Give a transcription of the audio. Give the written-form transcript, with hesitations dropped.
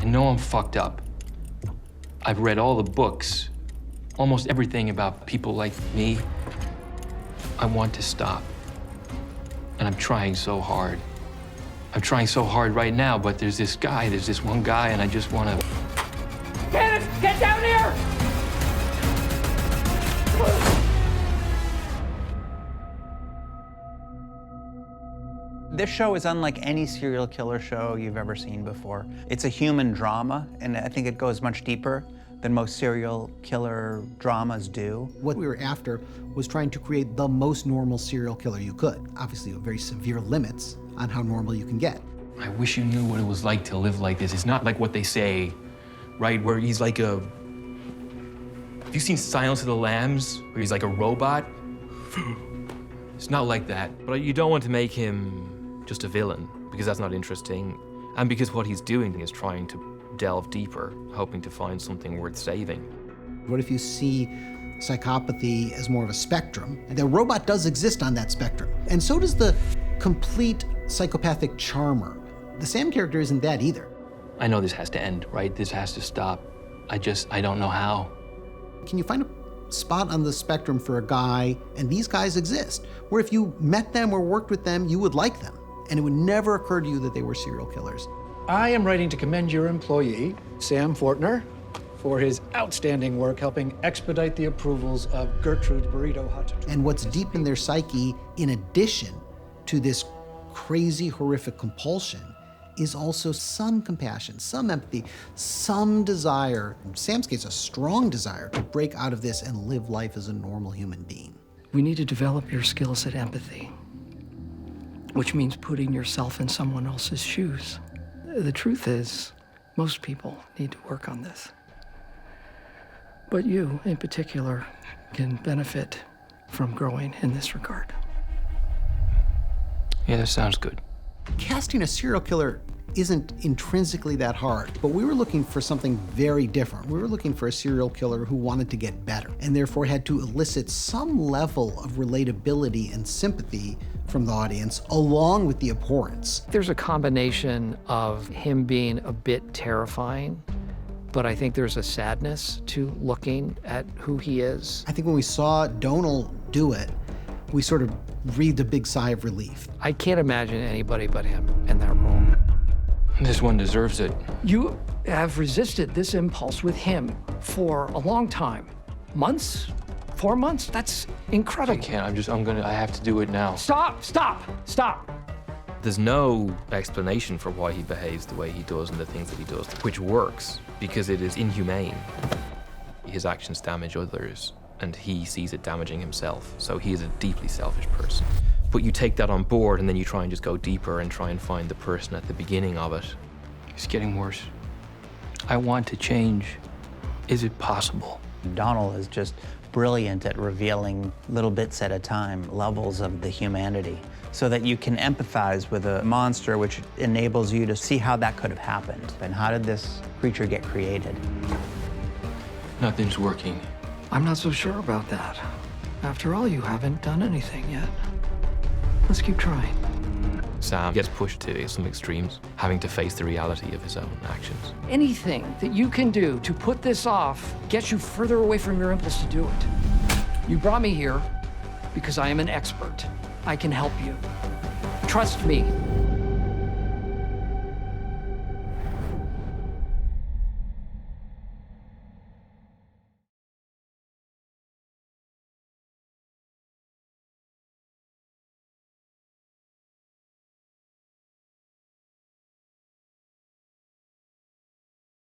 I know I'm fucked up. I've read all the books, almost everything about people like me. I want to stop. And I'm trying so hard. I'm trying so hard right now, but there's this one guy, and I just want to... Kenneth, get down here! This show is unlike any serial killer show you've ever seen before. It's a human drama, and I think it goes much deeper than most serial killer dramas do. What we were after was trying to create the most normal serial killer you could. Obviously, with very severe limits on how normal you can get. I wish you knew what it was like to live like this. It's not like what they say, right? Where he's like a... Have you seen Silence of the Lambs? Where he's like a robot? It's not like that. But you don't want to make him just a villain, because that's not interesting. And because what he's doing is trying to delve deeper, hoping to find something worth saving. What if you see psychopathy as more of a spectrum? And the robot does exist on that spectrum. And so does the complete psychopathic charmer. The Sam character isn't that either. I know this has to end, right? This has to stop. I don't know how. Can you find a spot on the spectrum for a guy, and these guys exist, where if you met them or worked with them, you would like them, and it would never occur to you that they were serial killers? I am writing to commend your employee, Sam Fortner, for his outstanding work helping expedite the approvals of Gertrude Burrito Hut. And what's deep in their psyche, in addition to this crazy, horrific compulsion, is also some compassion, some empathy, some desire, in Sam's case, a strong desire to break out of this and live life as a normal human being. We need to develop your skills at empathy, which means putting yourself in someone else's shoes. The truth is, most people need to work on this. But you, in particular, can benefit from growing in this regard. Yeah, that sounds good. Casting a serial killer isn't intrinsically that hard, but we were looking for something very different. We were looking for a serial killer who wanted to get better, and therefore had to elicit some level of relatability and sympathy from the audience, along with the abhorrence. There's a combination of him being a bit terrifying, but I think there's a sadness to looking at who he is. I think when we saw Donal do it, we sort of breathed a big sigh of relief. I can't imagine anybody but him in that role. This one deserves it. You have resisted this impulse with him for a long time. Months? 4 months? That's incredible. I can't, I have to do it now. Stop, stop, stop. There's no explanation for why he behaves the way he does and the things that he does, which works because it is inhumane. His actions damage others, and he sees it damaging himself, so he is a deeply selfish person. But you take that on board, and then you try and just go deeper and try and find the person at the beginning of it. It's getting worse. I want to change. Is it possible? Donal is just brilliant at revealing little bits at a time, levels of the humanity, so that you can empathize with a monster, which enables you to see how that could have happened. And how did this creature get created? Nothing's working. I'm not so sure about that. After all, you haven't done anything yet. Let's keep trying. Sam gets pushed to some extremes, having to face the reality of his own actions. Anything that you can do to put this off gets you further away from your impulse to do it. You brought me here because I am an expert. I can help you. Trust me.